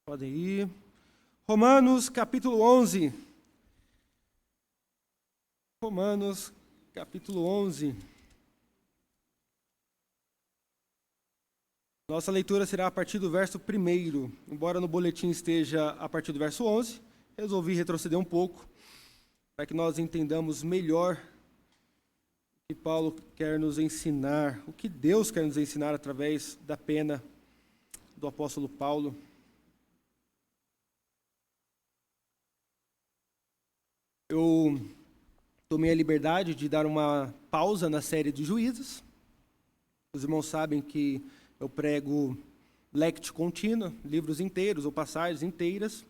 Podem ir. Romanos, capítulo 11. Romanos, capítulo 11. Nossa leitura será a partir do verso 1. Embora no boletim esteja a partir do verso 11, resolvi retroceder um pouco, para que nós entendamos melhor o que Paulo quer nos ensinar, o que Deus quer nos ensinar através da pena do apóstolo Paulo. Eu tomei a liberdade de dar uma pausa na série de Juízes. Os irmãos sabem que eu prego lectio contínua, livros inteiros ou passagens inteiras,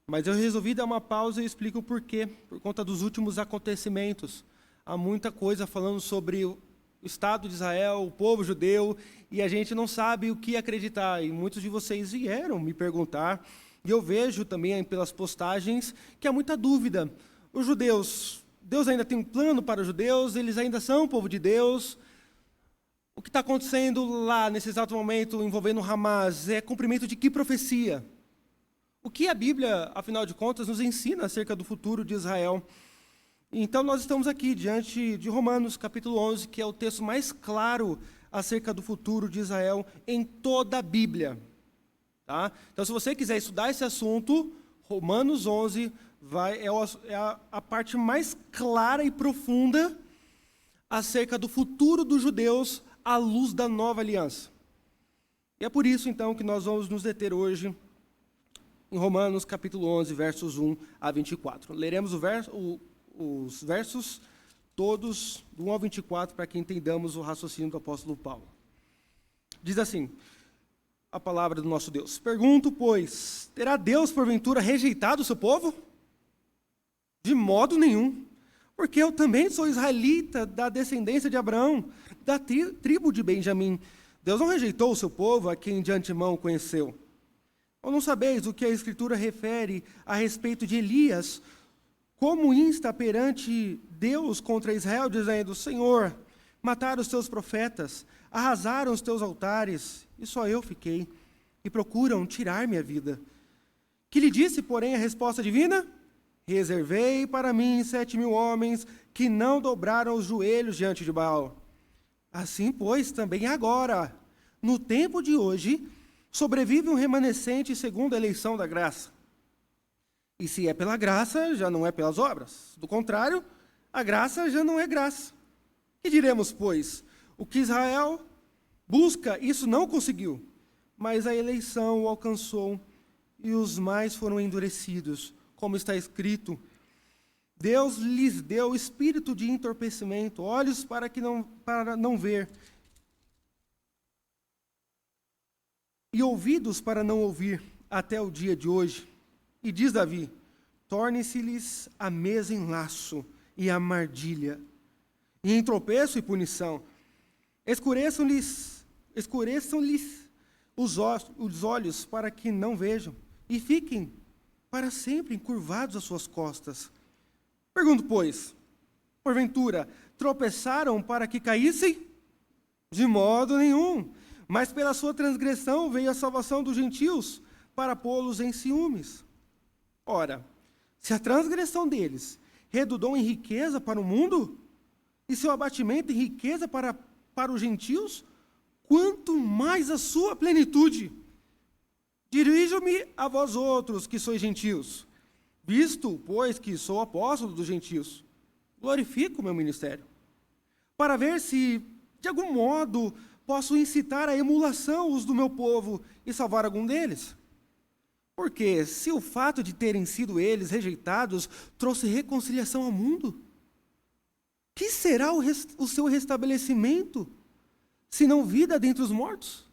mas eu resolvi dar uma pausa e explico o porquê. Por conta dos últimos acontecimentos. Há muita coisa falando sobre o Estado de Israel, o povo judeu, e a gente não sabe o que acreditar. E muitos de vocês vieram me perguntar, e eu vejo também pelas postagens que há muita dúvida. Os judeus, Deus ainda tem um plano para os judeus, eles ainda são o povo de Deus. O que está acontecendo lá, nesse exato momento, envolvendo Hamas, é cumprimento de que profecia? O que a Bíblia, afinal de contas, nos ensina acerca do futuro de Israel? Então, nós estamos aqui diante de Romanos, capítulo 11, que é o texto mais claro acerca do futuro de Israel em toda a Bíblia. Tá? Então, se você quiser estudar esse assunto, Romanos 11 é a parte mais clara e profunda acerca do futuro dos judeus à luz da nova aliança. E é por isso, então, que nós vamos nos deter hoje em Romanos, capítulo 11, versos 1 a 24. Leremos os versos todos, do 1 ao 24, para que entendamos o raciocínio do apóstolo Paulo. Diz assim, a palavra do nosso Deus. Pergunto, pois, terá Deus, porventura, rejeitado o seu povo? De modo nenhum, porque eu também sou israelita da descendência de Abraão, da tribo de Benjamim. Deus não rejeitou o seu povo, a quem de antemão conheceu. Ou não sabeis o que a Escritura refere a respeito de Elias, como insta perante Deus contra Israel, dizendo, Senhor, mataram os teus profetas, arrasaram os teus altares, e só eu fiquei, e procuram tirar minha vida. Que lhe disse, porém, a resposta divina? Reservei para mim 7.000 homens que não dobraram os joelhos diante de Baal. Assim, pois, também agora, no tempo de hoje, sobrevive um remanescente segundo a eleição da graça. E se é pela graça, já não é pelas obras. Do contrário, a graça já não é graça. Que diremos, pois? O que Israel busca, isso não conseguiu, mas a eleição o alcançou e os mais foram endurecidos. Como está escrito, Deus lhes deu espírito de entorpecimento, olhos para não ver, e ouvidos para não ouvir, até o dia de hoje. E diz Davi, torne-se-lhes a mesa em laço e a mardilha, e em tropeço e punição. Escureçam-lhes os olhos para que não vejam, e fiquem para sempre encurvados às suas costas. Pergunto, pois, porventura, tropeçaram para que caíssem? De modo nenhum, mas pela sua transgressão veio a salvação dos gentios, para pô-los em ciúmes. Ora, se a transgressão deles redundou em riqueza para o mundo, e seu abatimento em riqueza para os gentios, quanto mais a sua plenitude. Dirijo-me a vós outros, que sois gentios, visto, pois, que sou apóstolo dos gentios, glorifico o meu ministério, para ver se, de algum modo, posso incitar a emulação os do meu povo e salvar algum deles. Porque, se o fato de terem sido eles rejeitados trouxe reconciliação ao mundo, que será o seu restabelecimento, se não vida dentre os mortos?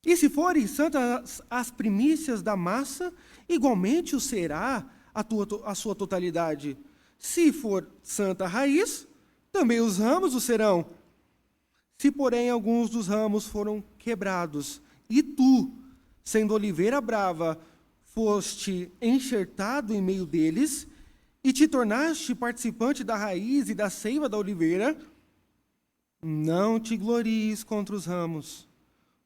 E se forem santas as primícias da massa, igualmente o será a sua totalidade. Se for santa a raiz, também os ramos o serão. Se, porém, alguns dos ramos foram quebrados, e tu, sendo oliveira brava, foste enxertado em meio deles, e te tornaste participante da raiz e da seiva da oliveira, não te glories contra os ramos.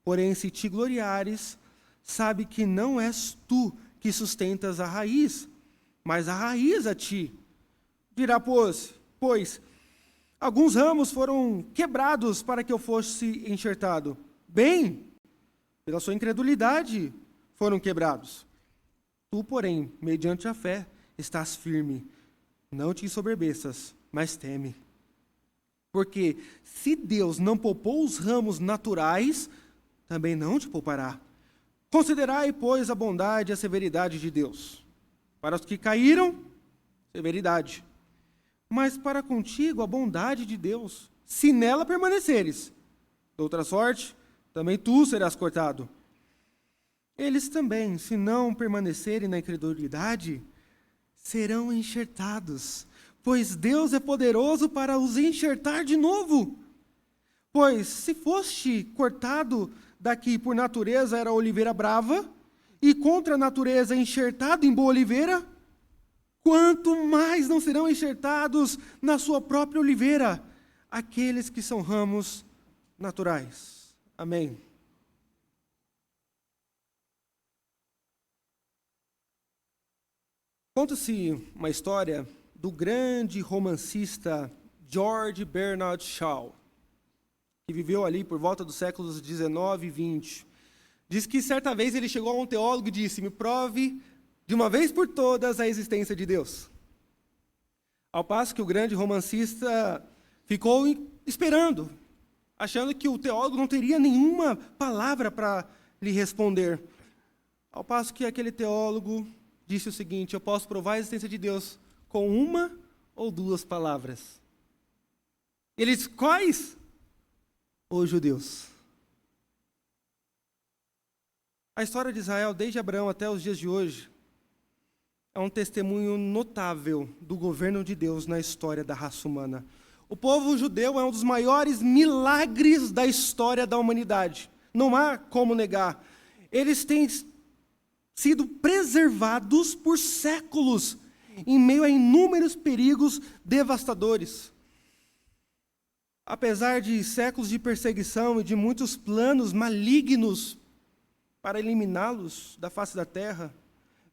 Porém, se te gloriares, sabe que não és tu que sustentas a raiz, mas a raiz a ti. Dirá, pois, alguns ramos foram quebrados para que eu fosse enxertado. Bem, pela sua incredulidade foram quebrados. Tu, porém, mediante a fé, estás firme. Não te ensoberbeças, mas teme. Porque se Deus não poupou os ramos naturais, também não te poupará. Considerai, pois, a bondade e a severidade de Deus. Para os que caíram, severidade. Mas para contigo a bondade de Deus, se nela permaneceres. De outra sorte, também tu serás cortado. Eles também, se não permanecerem na incredulidade, serão enxertados, pois Deus é poderoso para os enxertar de novo. Pois se foste cortado daqui por natureza era oliveira brava, e contra a natureza enxertado em boa oliveira, quanto mais não serão enxertados na sua própria oliveira aqueles que são ramos naturais. Amém. Conta-se uma história do grande romancista George Bernard Shaw, que viveu ali por volta dos séculos 19 e 20. Diz que certa vez ele chegou a um teólogo e disse: me prove de uma vez por todas a existência de Deus. Ao passo que o grande romancista ficou esperando, achando que o teólogo não teria nenhuma palavra para lhe responder. Ao passo que aquele teólogo disse o seguinte: eu posso provar a existência de Deus com uma ou duas palavras. Ele disse: quais? Os judeus. A história de Israel, desde Abraão até os dias de hoje, é um testemunho notável do governo de Deus na história da raça humana. O povo judeu é um dos maiores milagres da história da humanidade. Não há como negar. Eles têm sido preservados por séculos, em meio a inúmeros perigos devastadores. Apesar de séculos de perseguição e de muitos planos malignos para eliminá-los da face da terra,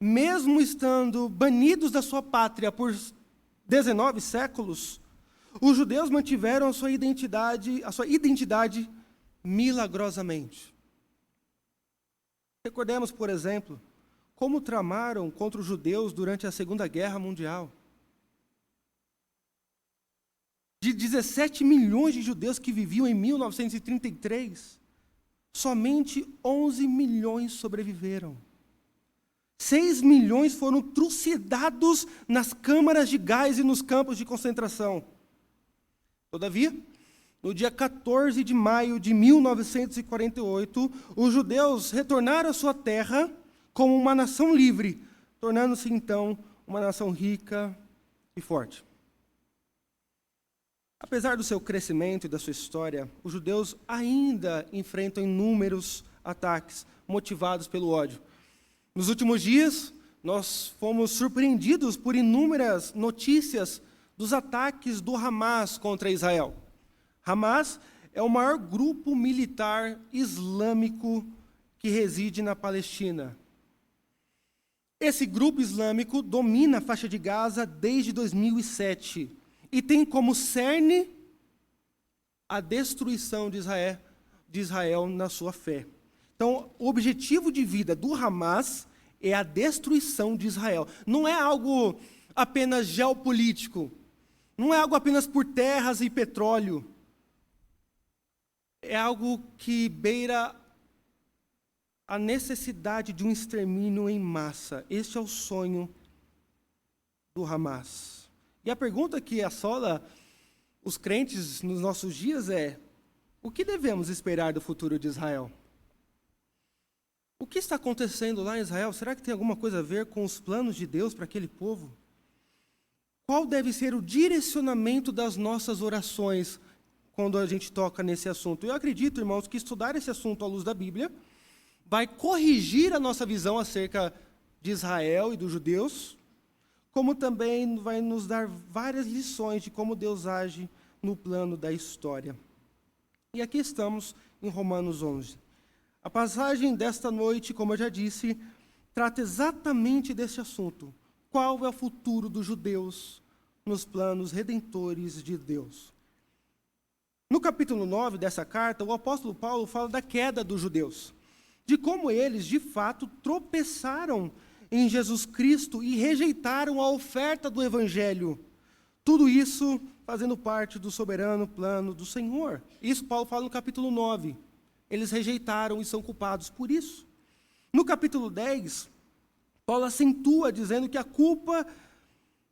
mesmo estando banidos da sua pátria por 19 séculos, os judeus mantiveram a sua identidade milagrosamente. Recordemos, por exemplo, como tramaram contra os judeus durante a Segunda Guerra Mundial. De 17 milhões de judeus que viviam em 1933, somente 11 milhões sobreviveram. 6 milhões foram trucidados nas câmaras de gás e nos campos de concentração. Todavia, no dia 14 de maio de 1948, os judeus retornaram à sua terra como uma nação livre, tornando-se então uma nação rica e forte. Apesar do seu crescimento e da sua história, os judeus ainda enfrentam inúmeros ataques motivados pelo ódio. Nos últimos dias, nós fomos surpreendidos por inúmeras notícias dos ataques do Hamas contra Israel. Hamas é o maior grupo militar islâmico que reside na Palestina. Esse grupo islâmico domina a faixa de Gaza desde 2007 e tem como cerne a destruição de Israel na sua fé. Então, o objetivo de vida do Hamas é a destruição de Israel. Não é algo apenas geopolítico, não é algo apenas por terras e petróleo. É algo que beira a necessidade de um extermínio em massa. Este é o sonho do Hamas. E a pergunta que assola os crentes nos nossos dias é: o que devemos esperar do futuro de Israel? O que está acontecendo lá em Israel? Será que tem alguma coisa a ver com os planos de Deus para aquele povo? Qual deve ser o direcionamento das nossas orações quando a gente toca nesse assunto? Eu acredito, irmãos, que estudar esse assunto à luz da Bíblia vai corrigir a nossa visão acerca de Israel e dos judeus, como também vai nos dar várias lições de como Deus age no plano da história. E aqui estamos em Romanos 11. A passagem desta noite, como eu já disse, trata exatamente deste assunto. Qual é o futuro dos judeus nos planos redentores de Deus? No capítulo 9 dessa carta, o apóstolo Paulo fala da queda dos judeus, de como eles, de fato, tropeçaram em Jesus Cristo e rejeitaram a oferta do Evangelho. Tudo isso fazendo parte do soberano plano do Senhor. Isso Paulo fala no capítulo 9. Eles rejeitaram e são culpados por isso. No capítulo 10, Paulo acentua dizendo que a culpa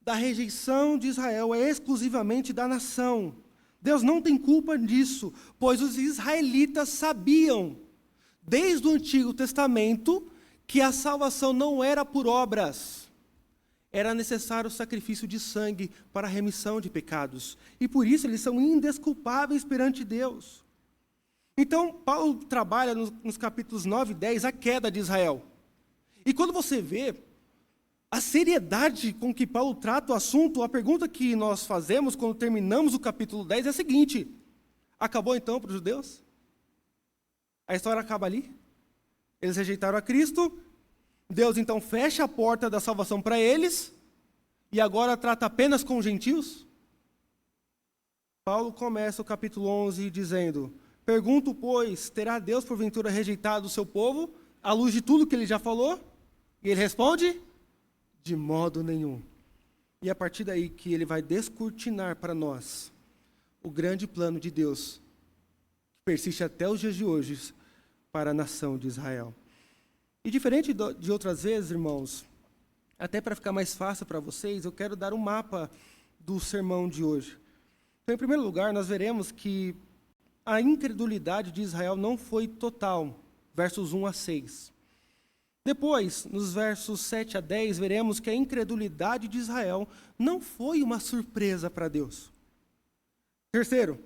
da rejeição de Israel é exclusivamente da nação. Deus não tem culpa disso, pois os israelitas sabiam, desde o Antigo Testamento, que a salvação não era por obras. Era necessário o sacrifício de sangue para a remissão de pecados. E por isso eles são indesculpáveis perante Deus. Então, Paulo trabalha nos capítulos 9 e 10 a queda de Israel. E quando você vê a seriedade com que Paulo trata o assunto, a pergunta que nós fazemos quando terminamos o capítulo 10 é a seguinte: acabou então para os judeus? A história acaba ali? Eles rejeitaram a Cristo, Deus então fecha a porta da salvação para eles, e agora trata apenas com os gentios? Paulo começa o capítulo 11 dizendo: pergunto, pois, terá Deus porventura rejeitado o seu povo, à luz de tudo que ele já falou? E ele responde: de modo nenhum. E é a partir daí que ele vai descortinar para nós o grande plano de Deus, que persiste até os dias de hoje para a nação de Israel. E diferente de outras vezes, irmãos, até para ficar mais fácil para vocês, eu quero dar um mapa do sermão de hoje. Então, em primeiro lugar, nós veremos que a incredulidade de Israel não foi total, versos 1 a 6. Depois, nos versos 7 a 10, veremos que a incredulidade de Israel não foi uma surpresa para Deus. Terceiro,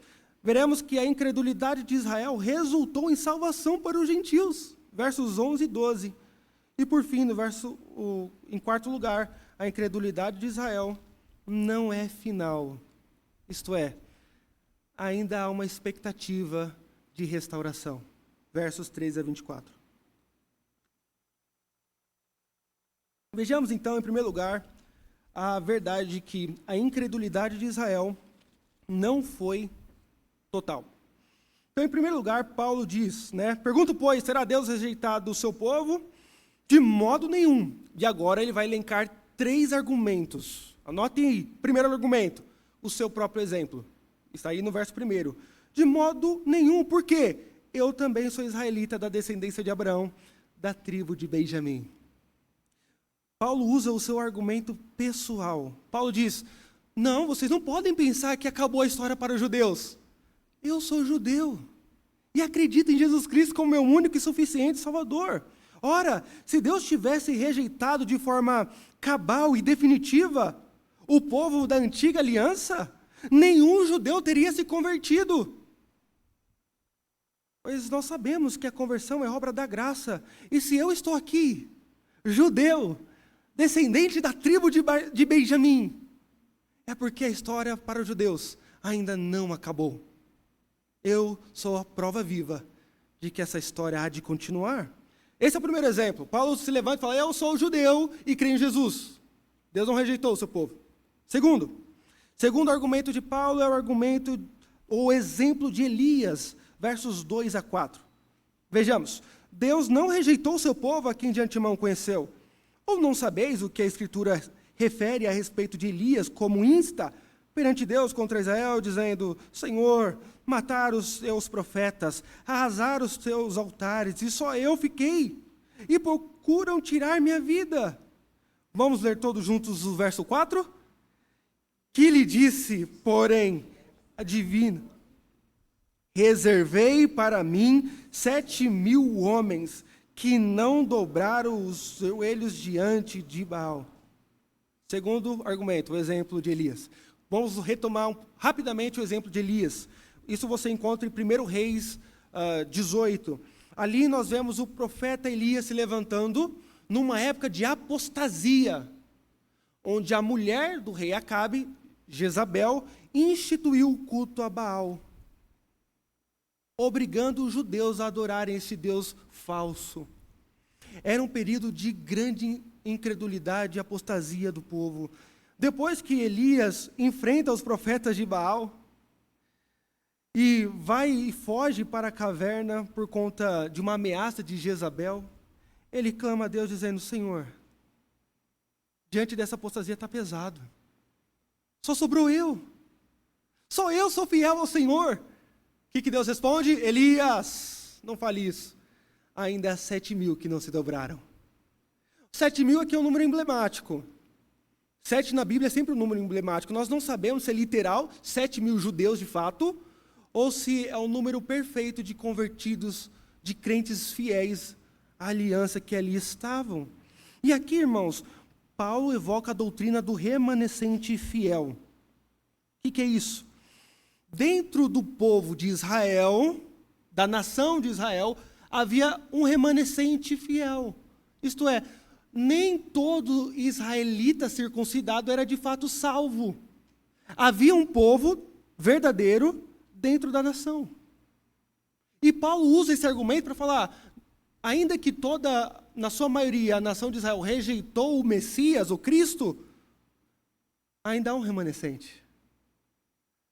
veremos que a incredulidade de Israel resultou em salvação para os gentios, versos 11 e 12. E por fim, em quarto lugar, a incredulidade de Israel não é final. Isto é, ainda há uma expectativa de restauração. Versos 13 a 24. Vejamos então, em primeiro lugar, a verdade de que a incredulidade de Israel não foi total. Então, em primeiro lugar, Paulo diz, pergunto, pois, terá Deus rejeitado o seu povo? De modo nenhum. E agora ele vai elencar 3 argumentos. Anotem aí. Primeiro argumento, o seu próprio exemplo. Está aí no verso 1. De modo nenhum. Por quê? Eu também sou israelita da descendência de Abraão, da tribo de Benjamim. Paulo usa o seu argumento pessoal. Paulo diz: não, vocês não podem pensar que acabou a história para os judeus. Eu sou judeu e acredito em Jesus Cristo como meu único e suficiente Salvador. Ora, se Deus tivesse rejeitado de forma cabal e definitiva o povo da antiga aliança, nenhum judeu teria se convertido. Pois nós sabemos que a conversão é obra da graça. E se eu estou aqui, judeu, descendente da tribo de Benjamim, é porque a história para os judeus ainda não acabou. Eu sou a prova viva de que essa história há de continuar. Esse é o primeiro exemplo. Paulo se levanta e fala: eu sou judeu e creio em Jesus. Deus não rejeitou o seu povo. Segundo argumento de Paulo é o argumento, ou exemplo de Elias, versos 2 a 4. Vejamos: Deus não rejeitou o seu povo a quem de antemão conheceu. Ou não sabeis o que a Escritura refere a respeito de Elias, como insta perante Deus contra Israel, dizendo: Senhor, mataram os seus profetas, arrasaram os seus altares, e só eu fiquei, e procuram tirar minha vida. Vamos ler todos juntos o verso 4? Que lhe disse, porém, adivina: reservei para mim 7.000 homens que não dobraram os joelhos diante de Baal. Segundo argumento, o exemplo de Elias. Vamos retomar rapidamente o exemplo de Elias. Isso você encontra em 1 Reis 18. Ali nós vemos o profeta Elias se levantando numa época de apostasia, onde a mulher do rei Acabe, Jezabel, instituiu o culto a Baal. obrigando os judeus a adorarem esse Deus falso. Era um período de grande incredulidade e apostasia do povo. Depois que Elias enfrenta os profetas de Baal e vai e foge para a caverna por conta de uma ameaça de Jezabel, ele clama a Deus dizendo: Senhor, diante dessa apostasia está pesado. Só sobrou eu. Só eu sou fiel ao Senhor. O que Deus responde? Elias, não fale isso. Ainda há 7.000 que não se dobraram. 7.000 aqui é um número emblemático. 7 na Bíblia é sempre um número emblemático. Nós não sabemos se é literal 7.000 judeus de fato, ou se é o número perfeito de convertidos, de crentes fiéis à aliança que ali estavam. E aqui, irmãos, Paulo evoca a doutrina do remanescente fiel. O que é isso? Dentro do povo de Israel, da nação de Israel, havia um remanescente fiel. Isto é, nem todo israelita circuncidado era de fato salvo. Havia um povo verdadeiro dentro da nação. E Paulo usa esse argumento para falar, ainda que na sua maioria, a nação de Israel rejeitou o Messias, o Cristo, ainda há um remanescente.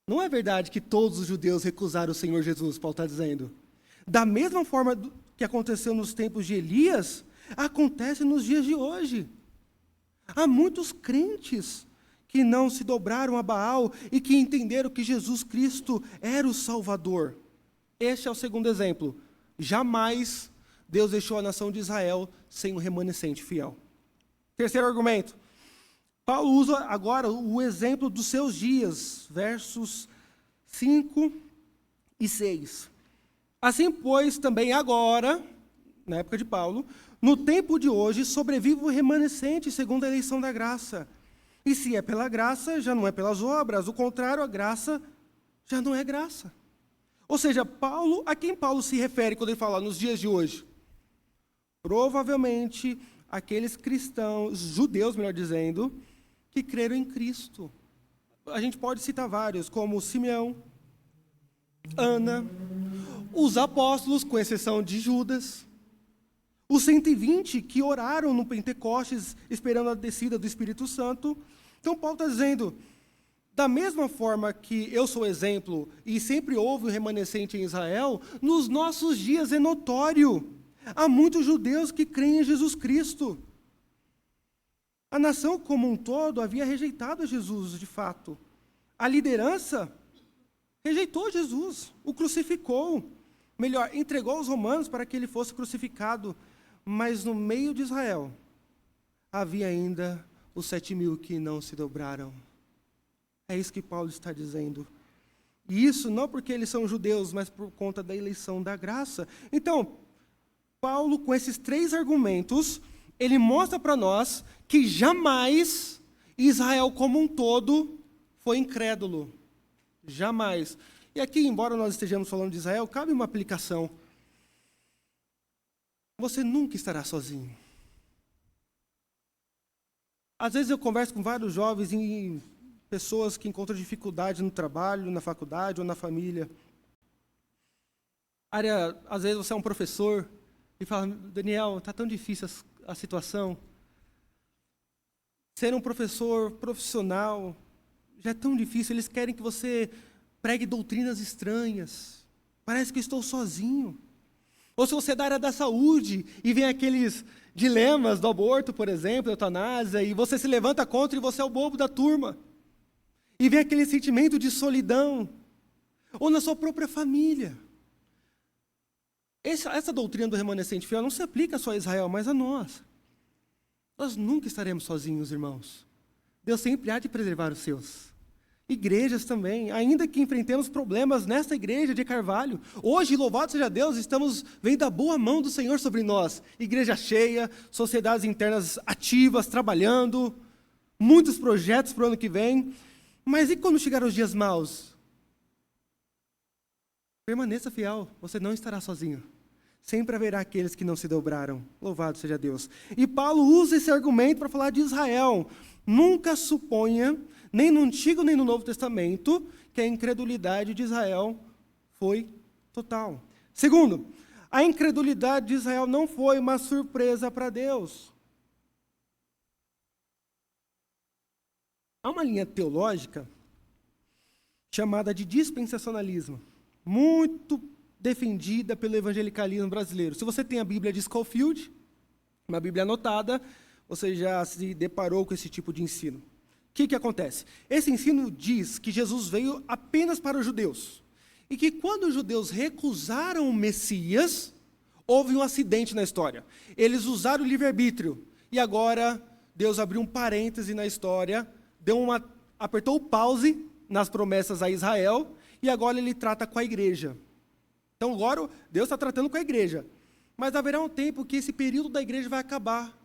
Não é verdade que todos os judeus recusaram o Senhor Jesus, Paulo está dizendo. Da mesma forma que aconteceu nos tempos de Elias, acontece nos dias de hoje. Há muitos crentes que não se dobraram a Baal e que entenderam que Jesus Cristo era o Salvador. Este é o segundo exemplo. Jamais Deus deixou a nação de Israel sem um remanescente fiel. Terceiro argumento. Paulo usa agora o exemplo dos seus dias, versos 5 e 6. Assim, pois, também agora, na época de Paulo, no tempo de hoje, sobrevive o remanescente segundo a eleição da graça. E se é pela graça, já não é pelas obras. O contrário, a graça já não é graça. Ou seja, a quem Paulo se refere quando ele fala nos dias de hoje? Provavelmente aqueles cristãos, judeus, melhor dizendo, que creram em Cristo. A gente pode citar vários, como Simeão, Ana, os apóstolos, com exceção de Judas, os 120 que oraram no Pentecostes, esperando a descida do Espírito Santo. Então, Paulo está dizendo, da mesma forma que eu sou exemplo, e sempre houve um remanescente em Israel, nos nossos dias é notório. Há muitos judeus que creem em Jesus Cristo. A nação como um todo havia rejeitado Jesus, de fato. A liderança rejeitou Jesus, o crucificou. Melhor, entregou aos romanos para que ele fosse crucificado. Mas no meio de Israel, havia ainda os 7.000 que não se dobraram. É isso que Paulo está dizendo. E isso não porque eles são judeus, mas por conta da eleição da graça. Então, Paulo, com esses 3 argumentos, ele mostra para nós que jamais Israel como um todo foi incrédulo. Jamais. E aqui, embora nós estejamos falando de Israel, cabe uma aplicação. Você nunca estará sozinho. Às vezes eu converso com vários jovens e pessoas que encontram dificuldade no trabalho, na faculdade ou na família. Às vezes você é um professor e fala, Daniel, está tão difícil a situação. Ser um professor profissional já é tão difícil, eles querem que você pregue doutrinas estranhas. Parece que eu estou sozinho. Ou se você é da área da saúde e vem aqueles dilemas do aborto, por exemplo, eutanásia, e você se levanta contra e você é o bobo da turma. E vem aquele sentimento de solidão. Ou na sua própria família. Essa doutrina do remanescente fiel não se aplica só a Israel, mas a nós. Nós nunca estaremos sozinhos, irmãos. Deus sempre há de preservar os seus. Igrejas também, ainda que enfrentemos problemas nesta igreja de Carvalho, hoje, louvado seja Deus, estamos vendo a boa mão do Senhor sobre nós. Igreja cheia, sociedades internas ativas, trabalhando, muitos projetos para o ano que vem. Mas e quando chegar os dias maus? Permaneça fiel, você não estará sozinho. Sempre haverá aqueles que não se dobraram. Louvado seja Deus. E Paulo usa esse argumento para falar de Israel. Nunca suponha, nem no Antigo nem no Novo Testamento, que a incredulidade de Israel foi total. Segundo, a incredulidade de Israel não foi uma surpresa para Deus. Há uma linha teológica chamada de dispensacionalismo, muito defendida pelo evangelicalismo brasileiro. Se você tem a Bíblia de Scofield, uma Bíblia anotada, você já se deparou com esse tipo de ensino. O que acontece? Esse ensino diz que Jesus veio apenas para os judeus, e que quando os judeus recusaram o Messias, houve um acidente na história. Eles usaram o livre-arbítrio, e agora Deus abriu um parêntese na história, apertou o pause nas promessas a Israel, e agora ele trata com a igreja. Então agora Deus está tratando com a igreja. Mas haverá um tempo que esse período da igreja vai acabar,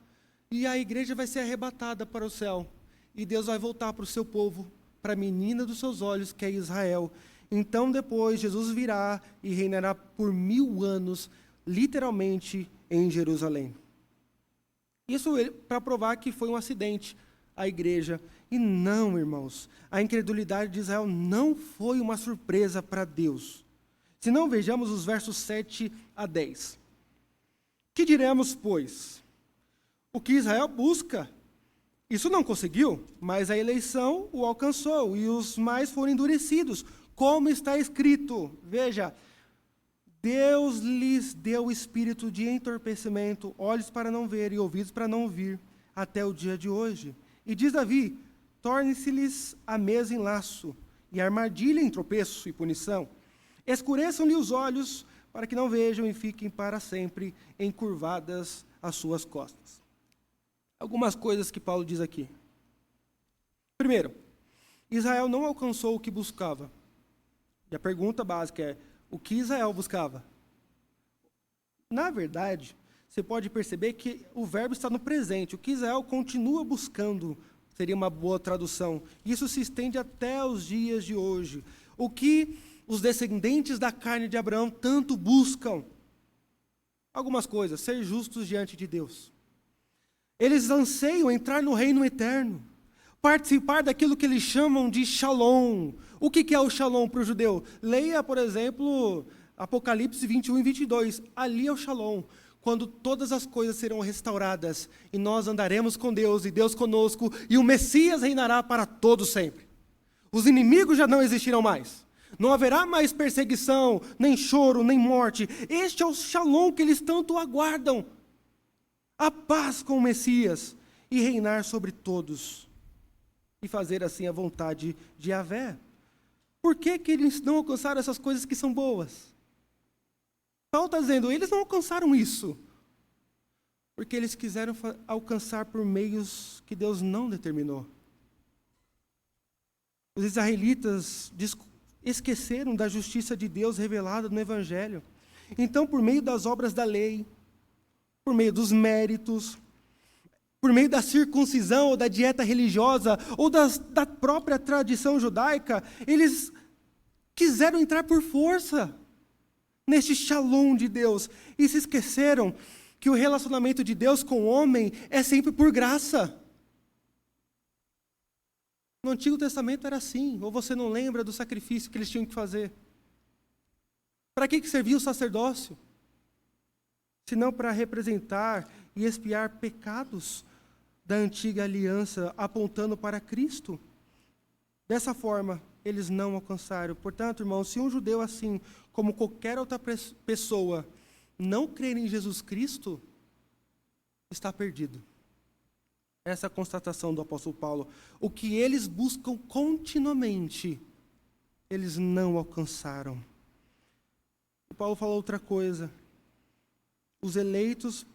e a igreja vai ser arrebatada para o céu, e Deus vai voltar para o seu povo, para a menina dos seus olhos, que é Israel. Então depois Jesus virá e reinará por 1000 anos, literalmente em Jerusalém. Isso para provar que foi um acidente a igreja. E não, irmãos, a incredulidade de Israel não foi uma surpresa para Deus. Se não, vejamos os versos 7 a 10. Que diremos, pois? O que Israel busca, isso não conseguiu, mas a eleição o alcançou, e os mais foram endurecidos, como está escrito. Veja, Deus lhes deu espírito de entorpecimento, olhos para não ver e ouvidos para não ouvir, até o dia de hoje. E diz Davi, torne-se-lhes a mesa em laço, e a armadilha em tropeço e punição. Escureçam-lhe os olhos, para que não vejam e fiquem para sempre encurvadas as suas costas. Algumas coisas que Paulo diz aqui. Primeiro, Israel não alcançou o que buscava. E a pergunta básica é, o que Israel buscava? Na verdade, você pode perceber que o verbo está no presente. O que Israel continua buscando seria uma boa tradução. Isso se estende até os dias de hoje. O que os descendentes da carne de Abraão tanto buscam? Algumas coisas, ser justos diante de Deus. Eles anseiam entrar no reino eterno, participar daquilo que eles chamam de shalom. O que é o shalom para o judeu? Leia, por exemplo, Apocalipse 21 e 22. Ali é o shalom, quando todas as coisas serão restauradas, e nós andaremos com Deus, e Deus conosco, e o Messias reinará para todos sempre. Os inimigos já não existirão mais. Não haverá mais perseguição, nem choro, nem morte. Este é o shalom que eles tanto aguardam. A paz com o Messias e reinar sobre todos. E fazer assim a vontade de Yahvé. Por que eles não alcançaram essas coisas que são boas? Paulo está dizendo, eles não alcançaram isso. Porque eles quiseram alcançar por meios que Deus não determinou. Os israelitas esqueceram da justiça de Deus revelada no Evangelho. Então, por meio das obras da lei, por meio dos méritos, por meio da circuncisão ou da dieta religiosa, ou da própria tradição judaica, eles quiseram entrar por força neste shalom de Deus, e se esqueceram que o relacionamento de Deus com o homem é sempre por graça. No Antigo Testamento era assim, ou você não lembra do sacrifício que eles tinham que fazer? Para que servia o sacerdócio? Senão para representar e expiar pecados da antiga aliança, apontando para Cristo. Dessa forma, eles não alcançaram. Portanto, irmãos, se um judeu assim, como qualquer outra pessoa, não crer em Jesus Cristo, está perdido. Essa é a constatação do apóstolo Paulo. O que eles buscam continuamente, eles não alcançaram. O Paulo falou outra coisa. Os eleitos,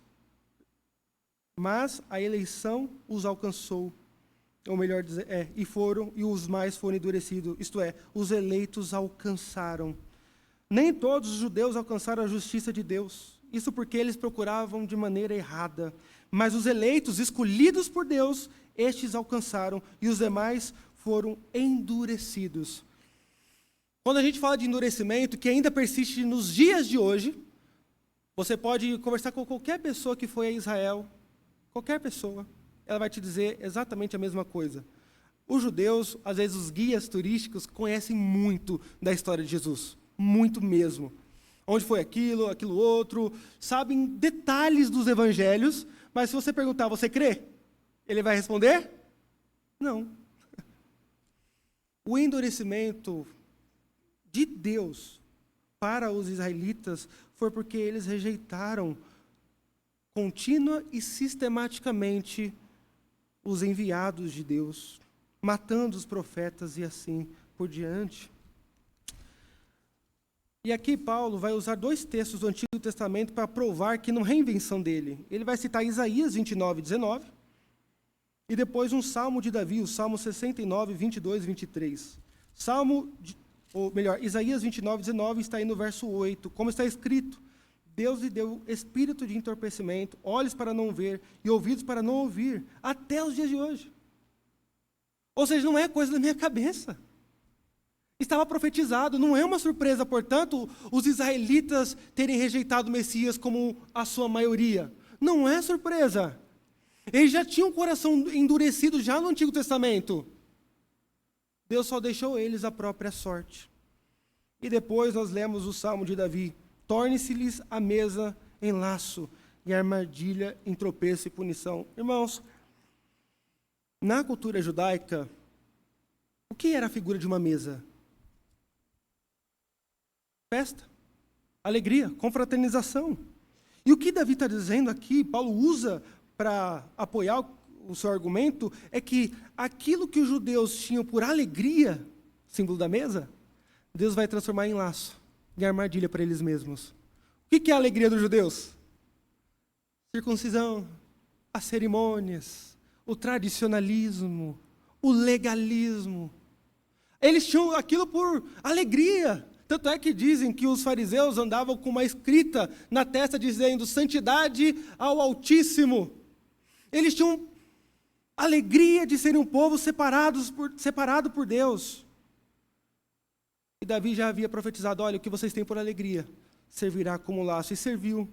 mas a eleição os alcançou. Ou melhor dizer, e os mais foram endurecidos. Isto é, os eleitos alcançaram. Nem todos os judeus alcançaram a justiça de Deus. Isso porque eles procuravam de maneira errada. Mas os eleitos, escolhidos por Deus, estes alcançaram, e os demais foram endurecidos. Quando a gente fala de endurecimento, que ainda persiste nos dias de hoje, você pode conversar com qualquer pessoa que foi a Israel, qualquer pessoa, ela vai te dizer exatamente a mesma coisa. Os judeus, às vezes os guias turísticos, conhecem muito da história de Jesus, muito mesmo. onde foi aquilo outro, sabem detalhes dos evangelhos, mas se você perguntar, você crê? Ele vai responder? Não. O endurecimento de Deus para os israelitas foi porque eles rejeitaram contínua e sistematicamente os enviados de Deus, matando os profetas e assim por diante. E aqui Paulo vai usar 2 textos do Antigo Testamento para provar que não é invenção dele. Ele vai citar Isaías 29, 19, e depois um salmo de Davi, o Salmo 69, 22 e 23. Isaías 29, 19 está aí no verso 8, como está escrito: Deus lhe deu espírito de entorpecimento, olhos para não ver e ouvidos para não ouvir, até os dias de hoje. Ou seja, não é coisa da minha cabeça. Estava profetizado, não é uma surpresa, portanto, os israelitas terem rejeitado o Messias como a sua maioria. Não é surpresa. Eles já tinham o coração endurecido já no Antigo Testamento. Deus só deixou eles a própria sorte. E depois nós lemos o Salmo de Davi: torne-se-lhes a mesa em laço e a armadilha em tropeço e punição. Irmãos, na cultura judaica, o que era a figura de uma mesa? Festa, alegria, confraternização. E o que Davi está dizendo aqui, Paulo usa para apoiar o seu argumento, é que aquilo que os judeus tinham por alegria, símbolo da mesa, Deus vai transformar em laço, em armadilha para eles mesmos. O que é a alegria dos judeus? Circuncisão, as cerimônias, o tradicionalismo, o legalismo. Eles tinham aquilo por alegria. Tanto é que dizem que os fariseus andavam com uma escrita na testa dizendo santidade ao Altíssimo. Eles tinham alegria de serem um povo separado por Deus. E Davi já havia profetizado: olha, o que vocês têm por alegria servirá como laço. E serviu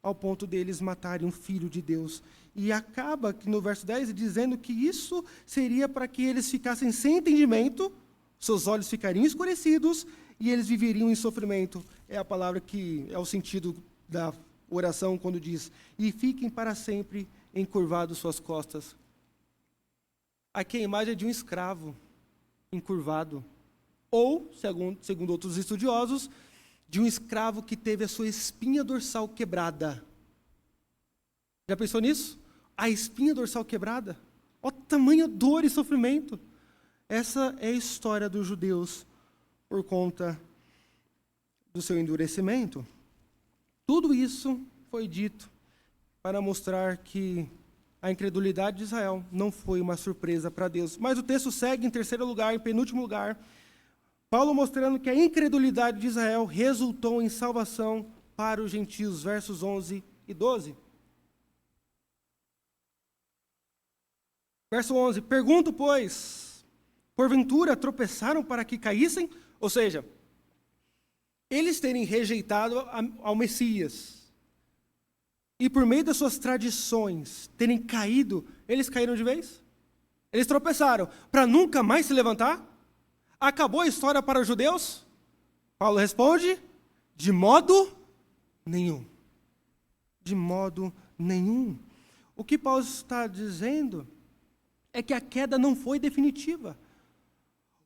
ao ponto deles matarem um filho de Deus. E acaba que no verso 10 dizendo que isso seria para que eles ficassem sem entendimento, seus olhos ficariam escurecidos e eles viveriam em sofrimento. É a palavra que é o sentido da oração quando diz: e fiquem para sempre encurvados suas costas. Aqui a imagem é de um escravo encurvado. Ou, segundo outros estudiosos, de um escravo que teve a sua espinha dorsal quebrada. Já pensou nisso? A espinha dorsal quebrada? Olha o tamanho dor e sofrimento. Essa é a história dos judeus por conta do seu endurecimento. Tudo isso foi dito para mostrar que a incredulidade de Israel não foi uma surpresa para Deus. Mas o texto segue em terceiro lugar, em penúltimo lugar, Paulo mostrando que a incredulidade de Israel resultou em salvação para os gentios, versos 11 e 12. Verso 11: pergunto, pois, porventura tropeçaram para que caíssem? Ou seja, eles terem rejeitado ao Messias, e por meio das suas tradições terem caído, eles caíram de vez? Eles tropeçaram para nunca mais se levantar? Acabou a história para os judeus? Paulo responde: de modo nenhum. De modo nenhum. O que Paulo está dizendo é que a queda não foi definitiva.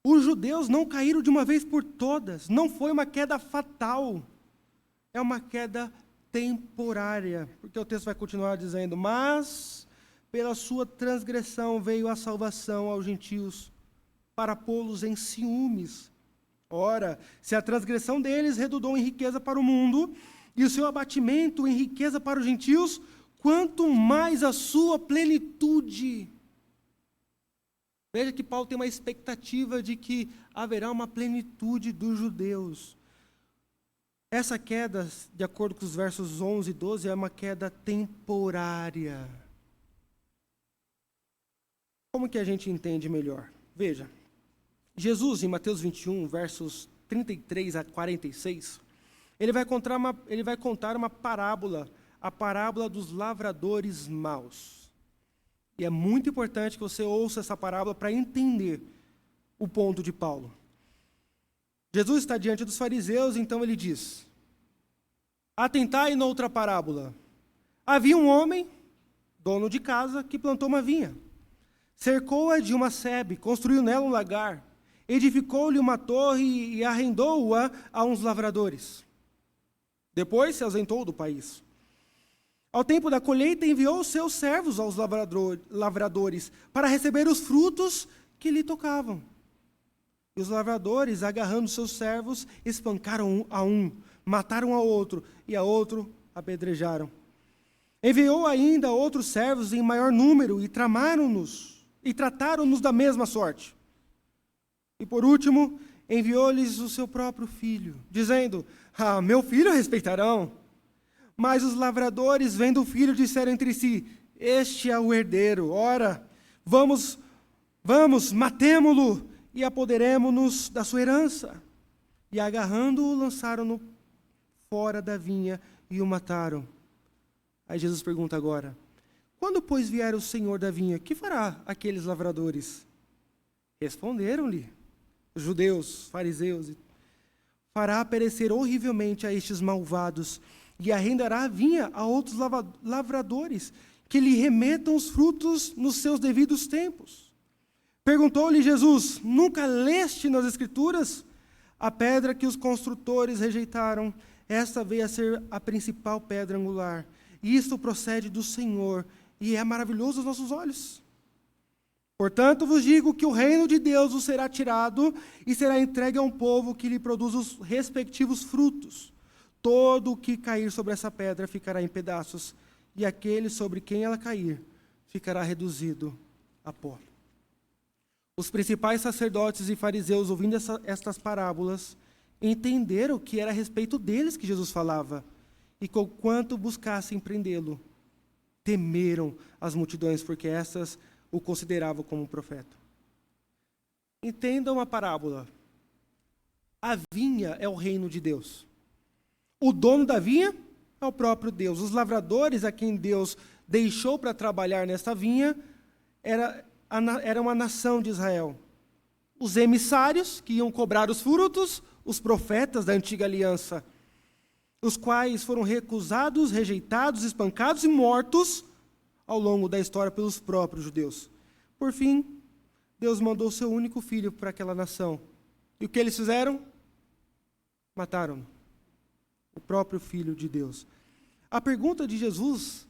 Os judeus não caíram de uma vez por todas. Não foi uma queda fatal. É uma queda temporária. Porque o texto vai continuar dizendo: mas pela sua transgressão veio a salvação aos gentios, para pô-los em ciúmes. Ora, se a transgressão deles redundou em riqueza para o mundo, e o seu abatimento em riqueza para os gentios, quanto mais a sua plenitude. Veja que Paulo tem uma expectativa de que haverá uma plenitude dos judeus. Essa queda, de acordo com os versos 11 e 12, é uma queda temporária. Como que a gente entende melhor? Veja, Jesus, em Mateus 21, versos 33 a 46, ele vai contar uma parábola, a parábola dos lavradores maus. E é muito importante que você ouça essa parábola para entender o ponto de Paulo. Jesus está diante dos fariseus, então ele diz: Atentai noutra parábola. Havia um homem, dono de casa, que plantou uma vinha. Cercou-a de uma sebe, construiu nela um lagar, edificou-lhe uma torre e arrendou-a a uns lavradores. Depois se ausentou do país. Ao tempo da colheita, enviou os seus servos aos lavradores para receber os frutos que lhe tocavam. E os lavradores, agarrando seus servos, espancaram a um, mataram a outro, e a outro apedrejaram. Enviou ainda outros servos em maior número e trataram-nos da mesma sorte. E por último, enviou-lhes o seu próprio filho, dizendo: meu filho respeitarão. Mas os lavradores, vendo o filho, disseram entre si: este é o herdeiro, ora, vamos, matemo-lo e apoderemo-nos da sua herança. E agarrando-o, lançaram-no fora da vinha e o mataram. Aí Jesus pergunta agora: quando, pois, vier o senhor da vinha, que fará aqueles lavradores? Responderam-lhe os judeus, fariseus: fará perecer horrivelmente a estes malvados, e arrendará a vinha a outros lavradores, que lhe remetam os frutos nos seus devidos tempos. Perguntou-lhe Jesus: nunca leste nas Escrituras? A pedra que os construtores rejeitaram, esta veio a ser a principal pedra angular. E isto procede do Senhor, e é maravilhoso aos nossos olhos. Portanto, vos digo que o reino de Deus vos será tirado e será entregue a um povo que lhe produz os respectivos frutos. Todo o que cair sobre essa pedra ficará em pedaços, e aquele sobre quem ela cair ficará reduzido a pó. Os principais sacerdotes e fariseus, ouvindo estas parábolas, entenderam que era a respeito deles que Jesus falava, e conquanto buscassem prendê-lo, temeram as multidões, porque essas o consideravam como um profeta. Entendam a parábola. A vinha é o reino de Deus. O dono da vinha é o próprio Deus. Os lavradores a quem Deus deixou para trabalhar nesta vinha era uma nação de Israel. Os emissários que iam cobrar os frutos, os profetas da antiga aliança, os quais foram recusados, rejeitados, espancados e mortos ao longo da história pelos próprios judeus. Por fim, Deus mandou seu único filho para aquela nação. E o que eles fizeram? Mataram o próprio Filho de Deus. A pergunta de Jesus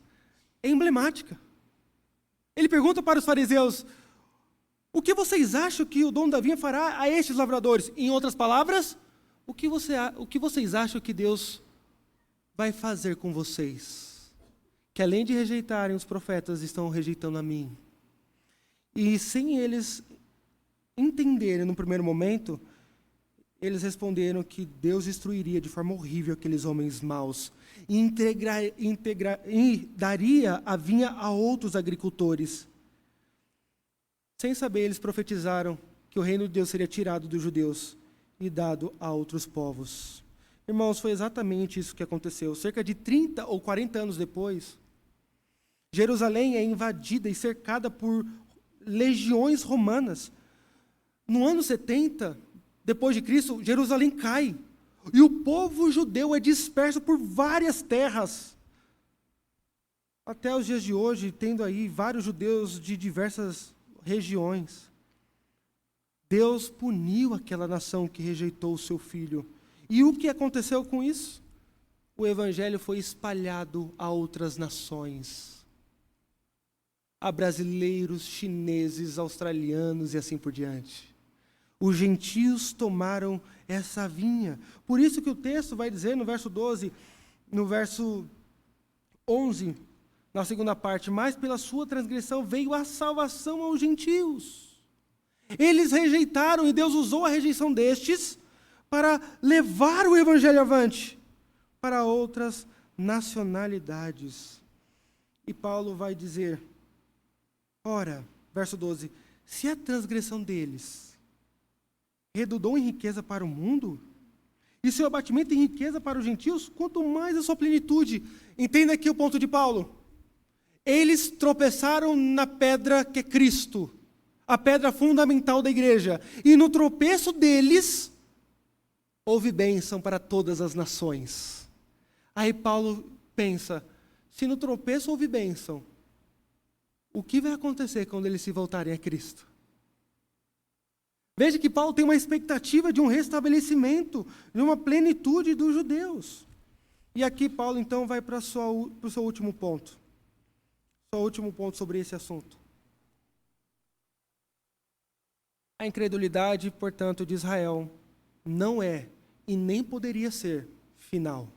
é emblemática. Ele pergunta para os fariseus: o que vocês acham que o dono da vinha fará a estes lavradores? Em outras palavras, o que vocês acham que Deus vai fazer com vocês? Que além de rejeitarem os profetas, estão rejeitando a mim. E sem eles entenderem no primeiro momento, eles responderam que Deus destruiria de forma horrível aqueles homens maus e daria a vinha a outros agricultores. Sem saber, eles profetizaram que o reino de Deus seria tirado dos judeus e dado a outros povos. Irmãos, foi exatamente isso que aconteceu. Cerca de 30 ou 40 anos depois, Jerusalém é invadida e cercada por legiões romanas. No ano 70, depois de Cristo, Jerusalém cai. E o povo judeu é disperso por várias terras. Até os dias de hoje, tendo aí vários judeus de diversas regiões. Deus puniu aquela nação que rejeitou o seu filho. E o que aconteceu com isso? O evangelho foi espalhado a outras nações. A brasileiros, chineses, australianos e assim por diante. Os gentios tomaram essa vinha. Por isso que o texto vai dizer no verso 12, no verso 11, na segunda parte: mas pela sua transgressão veio a salvação aos gentios. Eles rejeitaram e Deus usou a rejeição destes para levar o evangelho avante para outras nacionalidades. E Paulo vai dizer: ora, verso 12, se a transgressão deles redundou em riqueza para o mundo, e seu abatimento em riqueza para os gentios, quanto mais a sua plenitude. Entenda aqui o ponto de Paulo. Eles tropeçaram na pedra que é Cristo, a pedra fundamental da igreja, e no tropeço deles, houve bênção para todas as nações. Aí Paulo pensa, se no tropeço houve bênção, o que vai acontecer quando eles se voltarem a Cristo? Veja que Paulo tem uma expectativa de um restabelecimento, de uma plenitude dos judeus. E aqui Paulo então vai para o seu último ponto. Seu último ponto sobre esse assunto. A incredulidade, portanto, de Israel não é e nem poderia ser final.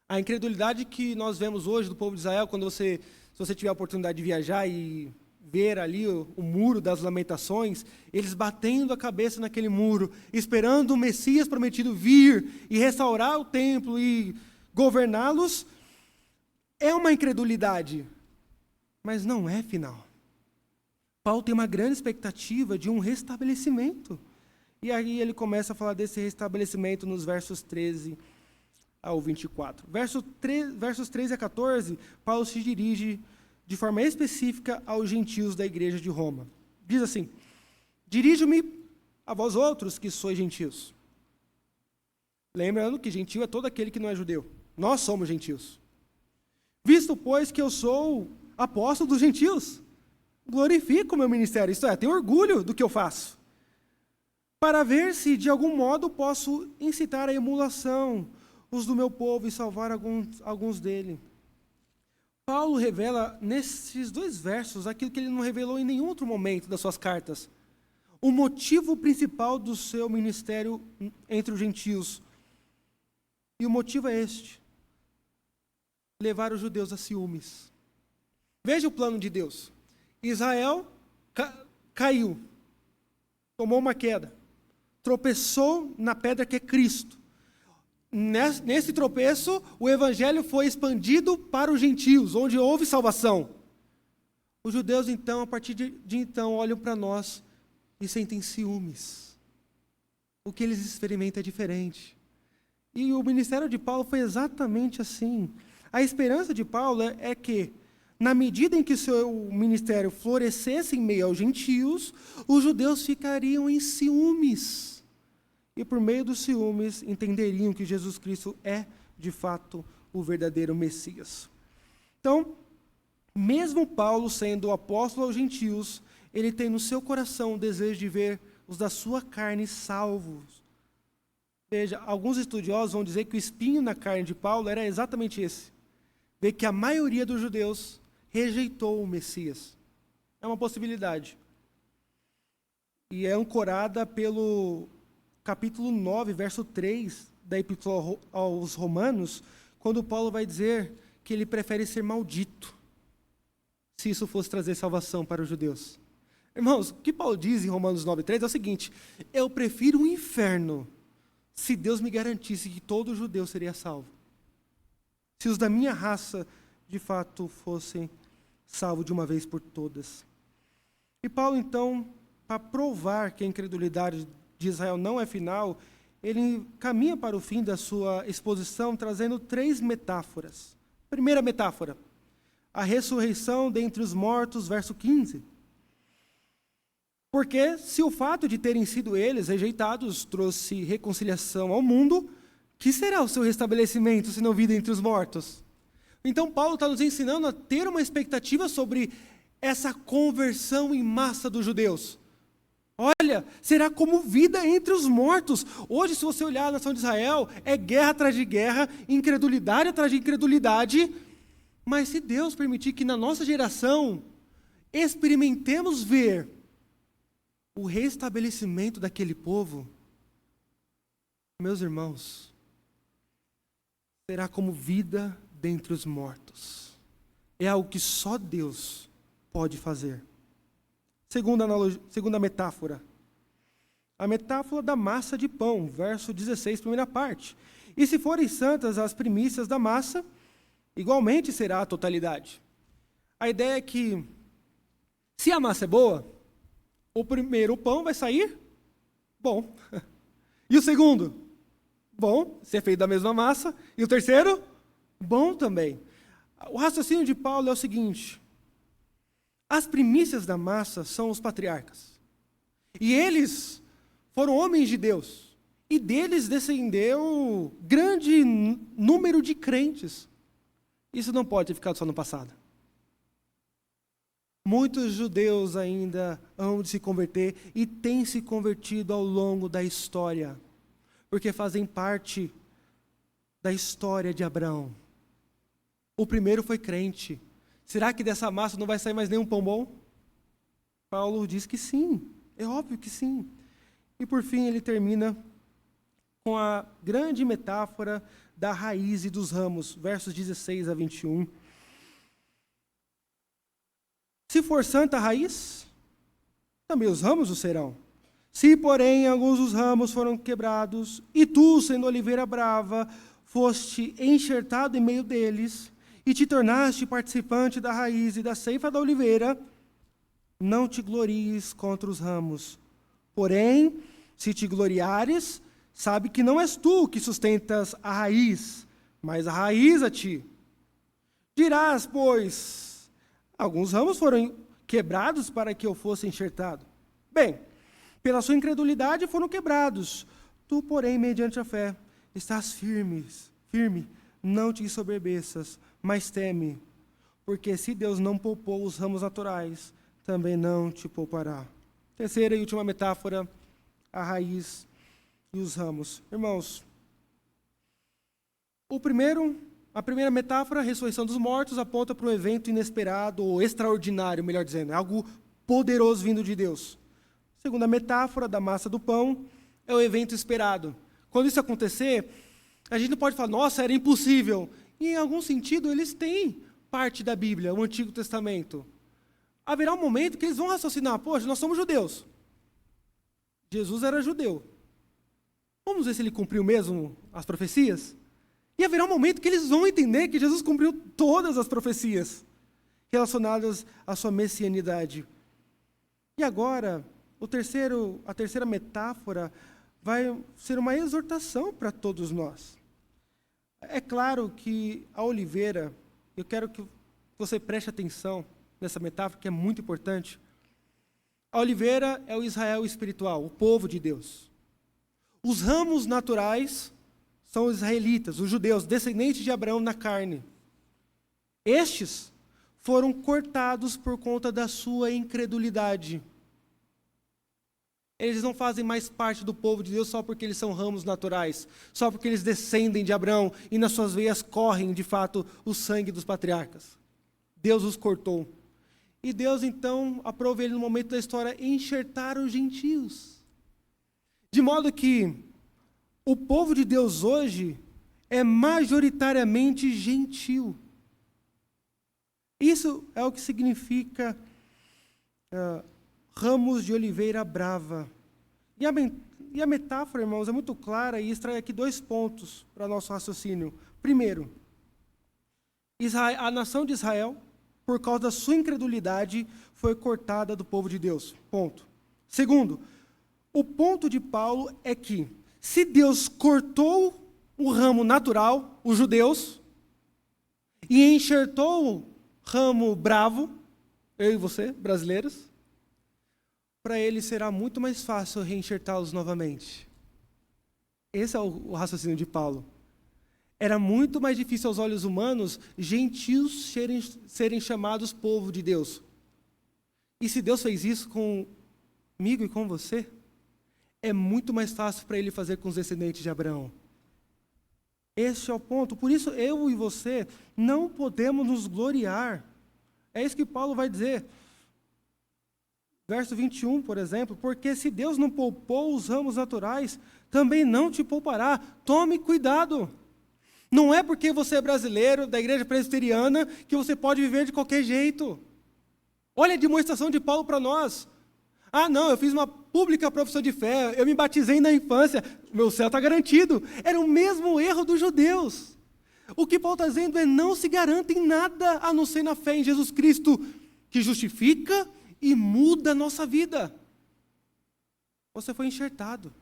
A incredulidade que nós vemos hoje do povo de Israel, se você tiver a oportunidade de viajar e ver ali o muro das lamentações, eles batendo a cabeça naquele muro, esperando o Messias prometido vir e restaurar o templo e governá-los, é uma incredulidade, mas não é final. Paulo tem uma grande expectativa de um restabelecimento. E aí ele começa a falar desse restabelecimento nos versos 13 ao 24. Versos 13 a 14, Paulo se dirige de forma específica aos gentios da igreja de Roma. Diz assim: dirijo-me a vós outros que sois gentios. Lembrando que gentio é todo aquele que não é judeu. Nós somos gentios. Visto, pois, que eu sou apóstolo dos gentios, glorifico o meu ministério, isto é, tenho orgulho do que eu faço, para ver se de algum modo posso incitar a emulação os do meu povo e salvar alguns dele. Paulo revela nesses 2 versos aquilo que ele não revelou em nenhum outro momento das suas cartas. O motivo principal do seu ministério entre os gentios. E o motivo é este: levar os judeus a ciúmes. Veja o plano de Deus. Israel caiu, tomou uma queda, tropeçou na pedra que é Cristo. Nesse tropeço, o evangelho foi expandido para os gentios, onde houve salvação. Os judeus, então, a partir de então, olham para nós e sentem ciúmes. O que eles experimentam é diferente. E o ministério de Paulo foi exatamente assim. A esperança de Paulo é que, na medida em que seu ministério florescesse em meio aos gentios, os judeus ficariam em ciúmes. E por meio dos ciúmes, entenderiam que Jesus Cristo é, de fato, o verdadeiro Messias. Então, mesmo Paulo sendo o apóstolo aos gentios, ele tem no seu coração o desejo de ver os da sua carne salvos. Veja, alguns estudiosos vão dizer que o espinho na carne de Paulo era exatamente esse. Ver que a maioria dos judeus rejeitou o Messias. É uma possibilidade. E é ancorada pelo capítulo 9, verso 3 da Epístola aos Romanos, quando Paulo vai dizer que ele prefere ser maldito, se isso fosse trazer salvação para os judeus. Irmãos, o que Paulo diz em Romanos 9:3 é o seguinte: eu prefiro o inferno se Deus me garantisse que todo judeu seria salvo. Se os da minha raça, de fato, fossem salvos de uma vez por todas. E Paulo, então, para provar que a incredulidade de Israel não é final, ele caminha para o fim da sua exposição trazendo 3 metáforas. Primeira metáfora, a ressurreição dentre os mortos, verso 15. Porque se o fato de terem sido eles rejeitados trouxe reconciliação ao mundo, que será o seu restabelecimento se não vida entre os mortos? Então Paulo está nos ensinando a ter uma expectativa sobre essa conversão em massa dos judeus. Olha, será como vida entre os mortos. Hoje, se você olhar a nação de Israel, é guerra atrás de guerra, incredulidade atrás de incredulidade. Mas se Deus permitir que na nossa geração experimentemos ver o restabelecimento daquele povo, meus irmãos, será como vida dentre os mortos. É algo que só Deus pode fazer. Segunda metáfora. A metáfora da massa de pão, verso 16, primeira parte. E se forem santas as primícias da massa, igualmente será a totalidade. A ideia é que, se a massa é boa, o primeiro pão vai sair bom. E o segundo? Bom, se é feito da mesma massa. E o terceiro? Bom também. O raciocínio de Paulo é o seguinte: as primícias da massa são os patriarcas. E eles foram homens de Deus. E deles descendeu grande número de crentes. Isso não pode ter ficado só no passado. Muitos judeus ainda hão de se converter e têm se convertido ao longo da história, porque fazem parte da história de Abraão. O primeiro foi crente. Será que dessa massa não vai sair mais nenhum pão bom? Paulo diz que sim, é óbvio que sim. E por fim ele termina com a grande metáfora da raiz e dos ramos, versos 16 a 21. Se for santa a raiz, também os ramos o serão. Se, porém, alguns dos ramos foram quebrados, e tu, sendo oliveira brava, foste enxertado em meio deles, e te tornaste participante da raiz e da ceifa da oliveira, não te glories contra os ramos. Porém, se te gloriares, sabe que não és tu que sustentas a raiz, mas a raiz a ti. Dirás, pois, alguns ramos foram quebrados para que eu fosse enxertado. Bem, pela sua incredulidade foram quebrados. Tu, porém, mediante a fé, estás firme, não te ensoberbeças, mas teme, porque se Deus não poupou os ramos naturais, também não te poupará. Terceira e última metáfora, a raiz e os ramos. Irmãos, a primeira metáfora, a ressurreição dos mortos, aponta para um evento inesperado ou extraordinário, melhor dizendo, é algo poderoso vindo de Deus. A segunda metáfora, da massa do pão, é o evento esperado. Quando isso acontecer, a gente não pode falar, nossa, era impossível. E em algum sentido, eles têm parte da Bíblia, o Antigo Testamento. Haverá um momento que eles vão raciocinar, poxa, nós somos judeus. Jesus era judeu. Vamos ver se ele cumpriu mesmo as profecias? E haverá um momento que eles vão entender que Jesus cumpriu todas as profecias relacionadas à sua messianidade. E agora, a terceira metáfora vai ser uma exortação para todos nós. É claro que a oliveira, eu quero que você preste atenção nessa metáfora, que é muito importante. A oliveira é o Israel espiritual, o povo de Deus. Os ramos naturais são os israelitas, os judeus, descendentes de Abraão na carne. Estes foram cortados por conta da sua incredulidade. Eles não fazem mais parte do povo de Deus só porque eles são ramos naturais, só porque eles descendem de Abraão e nas suas veias correm, de fato, o sangue dos patriarcas. Deus os cortou. E Deus, então, aprova ele no momento da história enxertar os gentios. De modo que o povo de Deus hoje é majoritariamente gentil. Isso é o que significa ramos de oliveira brava. E a metáfora, irmãos, é muito clara e extrai aqui 2 pontos para nosso raciocínio. Primeiro, a nação de Israel, por causa da sua incredulidade, foi cortada do povo de Deus. Ponto. Segundo, o ponto de Paulo é que, se Deus cortou o ramo natural, os judeus, e enxertou o ramo bravo, eu e você, brasileiros, para ele será muito mais fácil reenxertá-los novamente. Esse é o raciocínio de Paulo. Era muito mais difícil aos olhos humanos gentios serem chamados povo de Deus. E se Deus fez isso comigo e com você, é muito mais fácil para ele fazer com os descendentes de Abraão. Este é o ponto. Por isso, eu e você não podemos nos gloriar. É isso que Paulo vai dizer. Verso 21, por exemplo, porque se Deus não poupou os ramos naturais, também não te poupará. Tome cuidado. Não é porque você é brasileiro, da igreja presbiteriana, que você pode viver de qualquer jeito. Olha a demonstração de Paulo para nós. Ah, não, eu fiz uma pública profissão de fé, eu me batizei na infância, meu céu está garantido. Era o mesmo erro dos judeus. O que Paulo está dizendo é: não se garanta em nada a não ser na fé em Jesus Cristo, que justifica e muda a nossa vida. Você foi enxertado.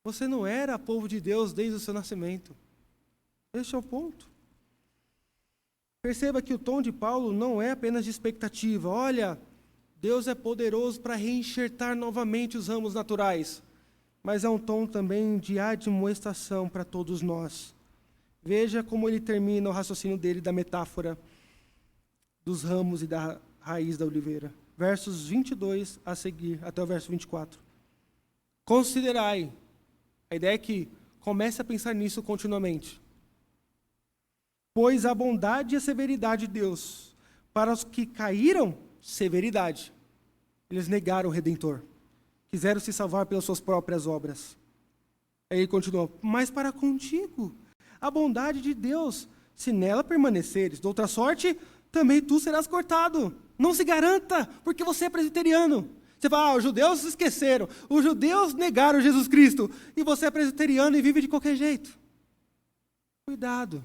Você não era povo de Deus desde o seu nascimento. Este é o ponto. Perceba que o tom de Paulo não é apenas de expectativa. Olha, Deus é poderoso para reenxertar novamente os ramos naturais. mas é um tom também de admoestação para todos nós. Veja como ele termina o raciocínio dele da metáfora dos ramos e da raiz da oliveira. Versos 22 a seguir, até o verso 24. Considerai. A ideia é que comece a pensar nisso continuamente. Pois a bondade e a severidade de Deus, para os que caíram, severidade. Eles negaram o Redentor. Quiseram se salvar pelas suas próprias obras. Aí ele continua, mas para contigo, a bondade de Deus, se nela permaneceres, de outra sorte, também tu serás cortado. Não se garanta, porque você é presbiteriano. Você fala, os judeus se esqueceram, os judeus negaram Jesus Cristo, e você é presbiteriano e vive de qualquer jeito. Cuidado.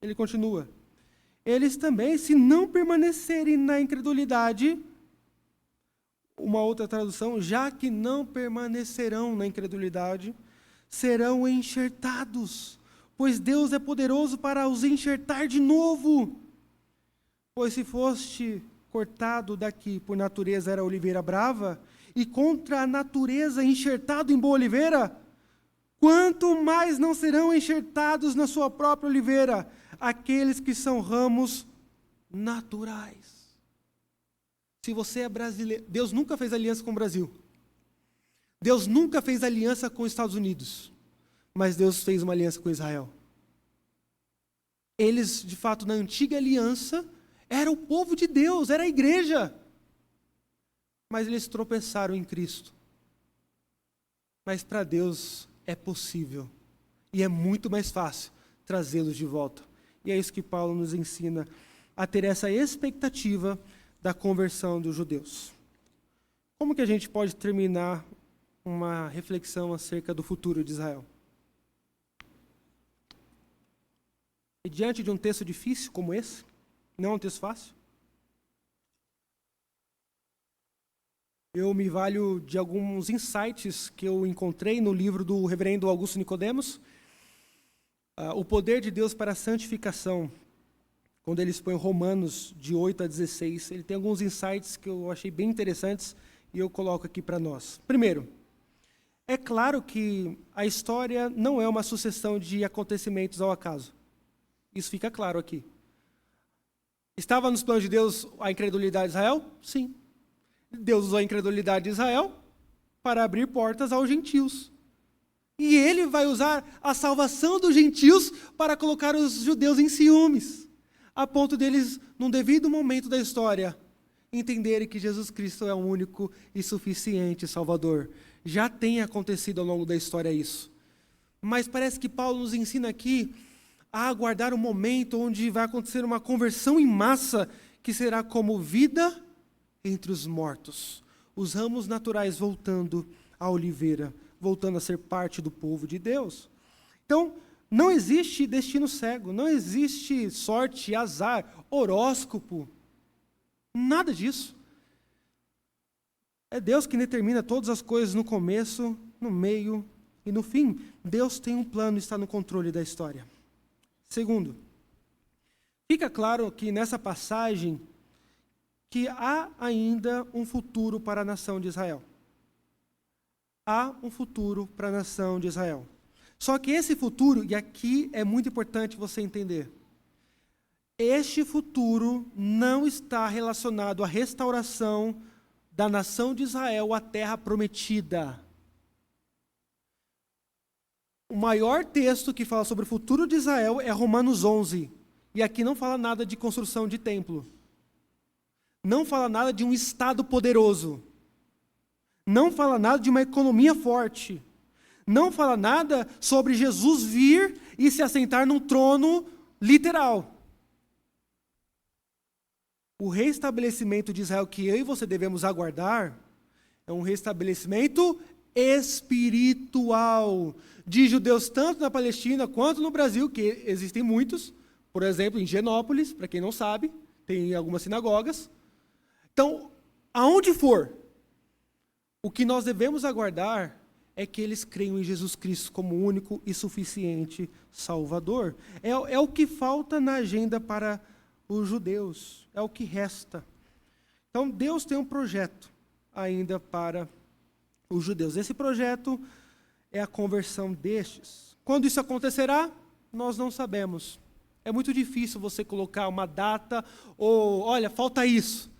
Ele continua, eles também, se não permanecerem na incredulidade, uma outra tradução, já que não permanecerão na incredulidade, serão enxertados, pois Deus é poderoso para os enxertar de novo. Pois se foste cortado daqui por natureza era oliveira brava, e contra a natureza enxertado em boa oliveira, quanto mais não serão enxertados na sua própria oliveira, aqueles que são ramos naturais. Se você é brasileiro, Deus nunca fez aliança com o Brasil. Deus nunca fez aliança com os Estados Unidos. Mas Deus fez uma aliança com Israel. Eles, de fato, na antiga aliança, era o povo de Deus, era a igreja. Mas eles tropeçaram em Cristo. Mas para Deus é possível. E é muito mais fácil trazê-los de volta. E é isso que Paulo nos ensina, a ter essa expectativa da conversão dos judeus. Como que a gente pode terminar uma reflexão acerca do futuro de Israel? E diante de um texto difícil como esse, não é um texto fácil, eu me valho de alguns insights que eu encontrei no livro do reverendo Augusto Nicodemos, O Poder de Deus para a Santificação, quando ele expõe Romanos de 8 a 16, ele tem alguns insights que eu achei bem interessantes e eu coloco aqui para nós. Primeiro, é claro que a história não é uma sucessão de acontecimentos ao acaso. Isso fica claro aqui. Estava nos planos de Deus a incredulidade de Israel? Sim. Deus usou a incredulidade de Israel para abrir portas aos gentios. E ele vai usar a salvação dos gentios para colocar os judeus em ciúmes, a ponto deles, num devido momento da história, entenderem que Jesus Cristo é o único e suficiente Salvador. Já tem acontecido ao longo da história isso. Mas parece que Paulo nos ensina aqui a aguardar um momento onde vai acontecer uma conversão em massa, que será como vida entre os mortos. Os ramos naturais voltando à oliveira, voltando a ser parte do povo de Deus. Então, não existe destino cego, não existe sorte, azar, horóscopo, nada disso. É Deus que determina todas as coisas no começo, no meio e no fim. Deus tem um plano e está no controle da história. Segundo, fica claro que nessa passagem que há ainda um futuro para a nação de Israel. Há um futuro para a nação de Israel. Só que esse futuro, e aqui é muito importante você entender, este futuro não está relacionado à restauração da nação de Israel à terra prometida. O maior texto que fala sobre o futuro de Israel é Romanos 11. E aqui não fala nada de construção de templo. Não fala nada de um Estado poderoso. Não fala nada de uma economia forte. Não fala nada sobre Jesus vir e se assentar num trono literal. O restabelecimento de Israel que eu e você devemos aguardar é um restabelecimento espiritual de judeus tanto na Palestina quanto no Brasil, que existem muitos. Por exemplo, em Genópolis, para quem não sabe, tem algumas sinagogas. Então, aonde for, o que nós devemos aguardar é que eles creiam em Jesus Cristo como único e suficiente Salvador. É o que falta na agenda para os judeus, é o que resta. Então, Deus tem um projeto ainda para os judeus. Esse projeto é a conversão destes. Quando isso acontecerá, nós não sabemos. É muito difícil você colocar uma data ou, olha, falta isso.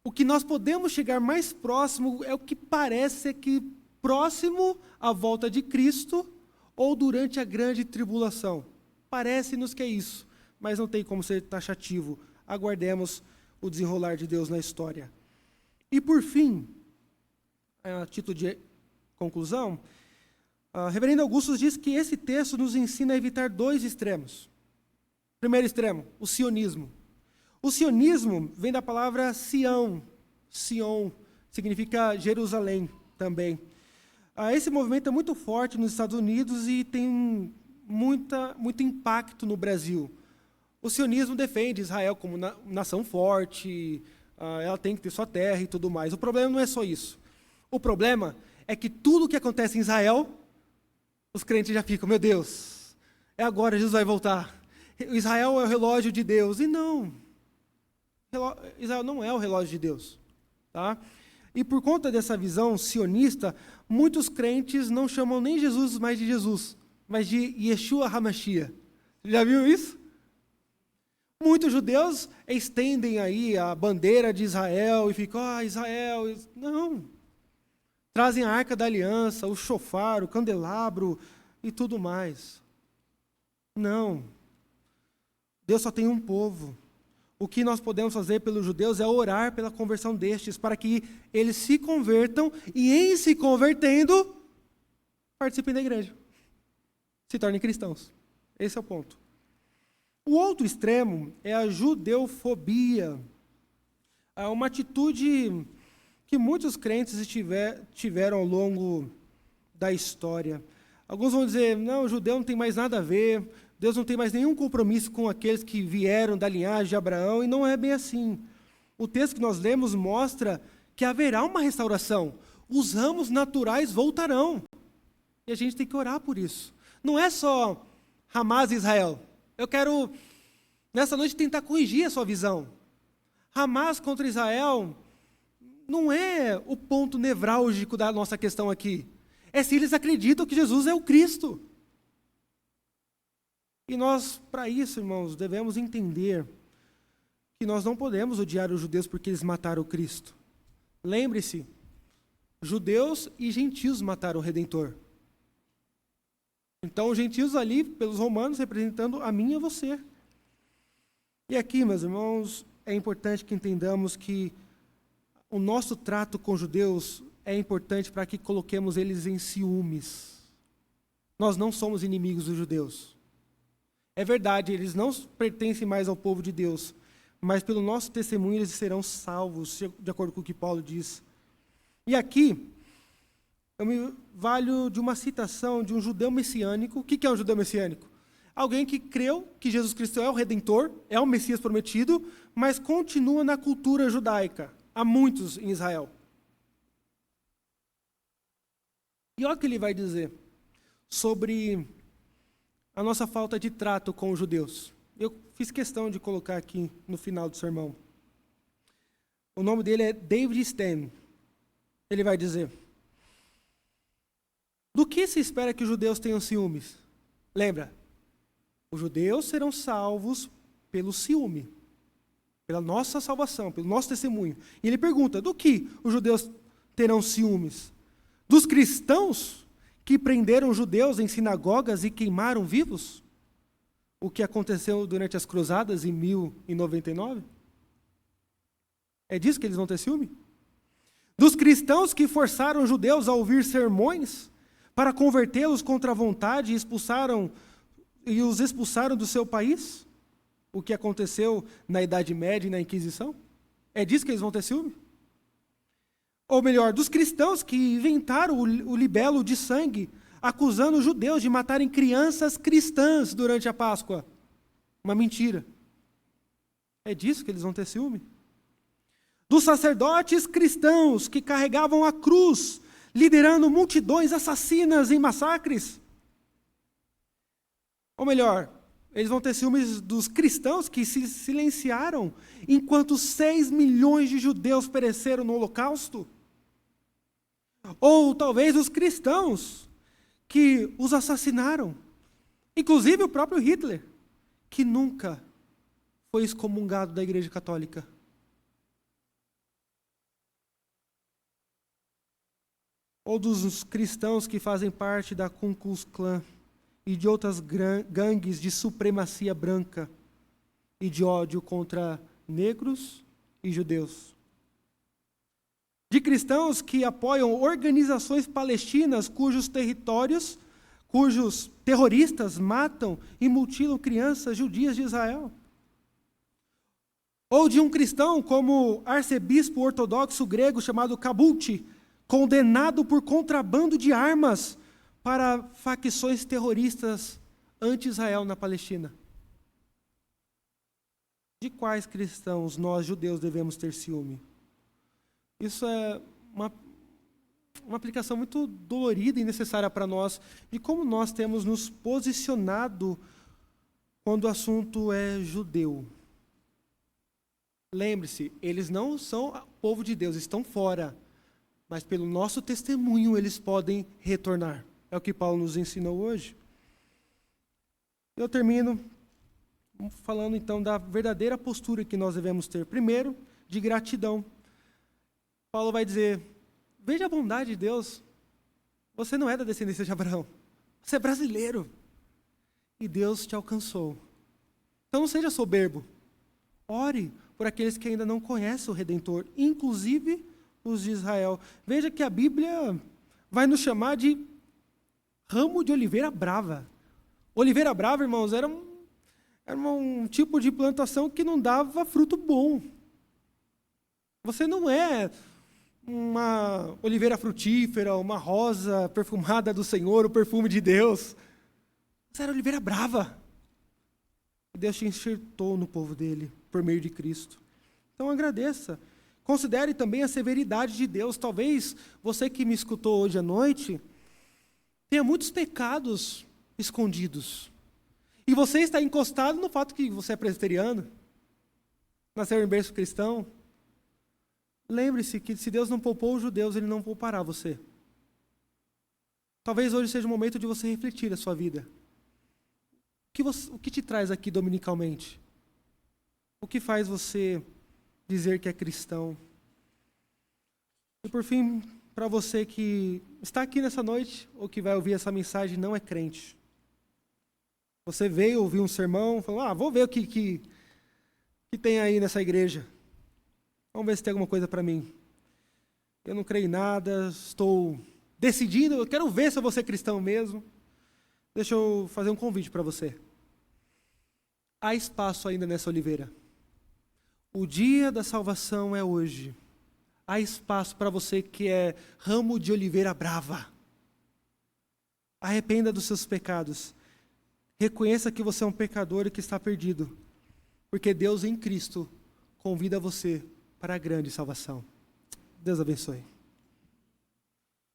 O que nós podemos chegar mais próximo é o que parece que próximo à volta de Cristo ou durante a grande tribulação. Parece-nos que é isso, mas não tem como ser taxativo. Aguardemos o desenrolar de Deus na história. E por fim, a título de conclusão, Reverendo Augusto diz que esse texto nos ensina a evitar dois extremos. Primeiro extremo, o sionismo. O sionismo vem da palavra Sião. Sion significa Jerusalém também. Esse movimento é muito forte nos Estados Unidos e tem muito impacto no Brasil. O sionismo defende Israel como nação forte, ela tem que ter sua terra e tudo mais. O problema não é só isso. O problema é que tudo que acontece em Israel, os crentes já ficam, meu Deus, é agora, Jesus vai voltar. Israel é o relógio de Deus. E não. Israel não é o relógio de Deus. Tá? E por conta dessa visão sionista, muitos crentes não chamam nem Jesus mais de Jesus, mas de Yeshua HaMashiach. Já viu isso? Muitos judeus estendem aí a bandeira de Israel e ficam, Israel. Não. Trazem a arca da aliança, o shofar, o candelabro e tudo mais. Não. Deus só tem um povo. O que nós podemos fazer pelos judeus é orar pela conversão destes, para que eles se convertam e, em se convertendo, participem da igreja. Se tornem cristãos. Esse é o ponto. O outro extremo é a judeofobia. É uma atitude que muitos crentes tiveram ao longo da história. Alguns vão dizer, não, o judeu não tem mais nada a ver, Deus não tem mais nenhum compromisso com aqueles que vieram da linhagem de Abraão, e não é bem assim. O texto que nós lemos mostra que haverá uma restauração. Os ramos naturais voltarão. E a gente tem que orar por isso. Não é só Hamas e Israel. Eu quero, nessa noite, tentar corrigir a sua visão. Hamas contra Israel não é o ponto nevrálgico da nossa questão aqui. É se eles acreditam que Jesus é o Cristo. E nós, para isso, irmãos, devemos entender que nós não podemos odiar os judeus porque eles mataram o Cristo. Lembre-se, judeus e gentios mataram o Redentor. Então, os gentios ali, pelos romanos, representando a mim e a você. E aqui, meus irmãos, é importante que entendamos que o nosso trato com judeus é importante para que coloquemos eles em ciúmes. Nós não somos inimigos dos judeus. É verdade, eles não pertencem mais ao povo de Deus, mas pelo nosso testemunho eles serão salvos, de acordo com o que Paulo diz. E aqui, eu me valho de uma citação de um judeu messiânico. O que é um judeu messiânico? Alguém que creu que Jesus Cristo é o Redentor, é o Messias prometido, mas continua na cultura judaica. Há muitos em Israel. E olha o que ele vai dizer sobre a nossa falta de trato com os judeus. Eu fiz questão de colocar aqui no final do sermão. O nome dele é David Stem. Ele vai dizer: do que se espera que os judeus tenham ciúmes? Lembra, os judeus serão salvos pelo ciúme, pela nossa salvação, pelo nosso testemunho. E ele pergunta, do que os judeus terão ciúmes? Dos cristãos que prenderam judeus em sinagogas e queimaram vivos? O que aconteceu durante as cruzadas em 1099? É disso que eles vão ter ciúme? Dos cristãos que forçaram judeus a ouvir sermões para convertê-los contra a vontade e os expulsaram do seu país? O que aconteceu na Idade Média e na Inquisição? É disso que eles vão ter ciúme? Ou melhor, dos cristãos que inventaram o libelo de sangue, acusando os judeus de matarem crianças cristãs durante a Páscoa. Uma mentira. É disso que eles vão ter ciúme? Dos sacerdotes cristãos que carregavam a cruz, liderando multidões assassinas em massacres? Ou melhor, eles vão ter ciúmes dos cristãos que se silenciaram enquanto 6 milhões de judeus pereceram no Holocausto? Ou talvez os cristãos que os assassinaram, inclusive o próprio Hitler, que nunca foi excomungado da Igreja Católica. Ou dos cristãos que fazem parte da Ku Klux Klan e de outras gangues de supremacia branca e de ódio contra negros e judeus. De cristãos que apoiam organizações palestinas cujos terroristas matam e mutilam crianças judias de Israel. Ou de um cristão como arcebispo ortodoxo grego chamado Kabuti, condenado por contrabando de armas para facções terroristas anti-Israel na Palestina. De quais cristãos nós, judeus, devemos ter ciúme? Isso é uma aplicação muito dolorida e necessária para nós, de como nós temos nos posicionado quando o assunto é judeu. Lembre-se, eles não são povo de Deus, estão fora. Mas pelo nosso testemunho eles podem retornar. É o que Paulo nos ensinou hoje. Eu termino falando então da verdadeira postura que nós devemos ter. Primeiro, de gratidão. Paulo vai dizer, veja a bondade de Deus. Você não é da descendência de Abraão. Você é brasileiro. E Deus te alcançou. Então não seja soberbo. Ore por aqueles que ainda não conhecem o Redentor, inclusive os de Israel. Veja que a Bíblia vai nos chamar de ramo de oliveira brava. Oliveira brava, irmãos, era um tipo de plantação que não dava fruto bom. Você não é uma oliveira frutífera, uma rosa perfumada do Senhor, o perfume de Deus. Você era oliveira brava. Deus te enxertou no povo dele, por meio de Cristo. Então agradeça. Considere também a severidade de Deus. Talvez você que me escutou hoje à noite tenha muitos pecados escondidos. E você está encostado no fato que você é presbiteriano, nasceu em berço cristão. Lembre-se que se Deus não poupou os judeus, Ele não poupará você. Talvez hoje seja o momento de você refletir a sua vida. O que te traz aqui dominicalmente? O que faz você dizer que é cristão? E por fim, para você que está aqui nessa noite, ou que vai ouvir essa mensagem e não é crente. Você veio ouvir um sermão, falou, vou ver o que tem aí nessa igreja. Vamos ver se tem alguma coisa para mim. Eu não creio em nada, estou decidindo, eu quero ver se eu vou ser cristão mesmo. Deixa eu fazer um convite para você. Há espaço ainda nessa oliveira. O dia da salvação é hoje. Há espaço para você que é ramo de oliveira brava. Arrependa dos seus pecados. Reconheça que você é um pecador e que está perdido. Porque Deus em Cristo convida você para a grande salvação. Deus abençoe.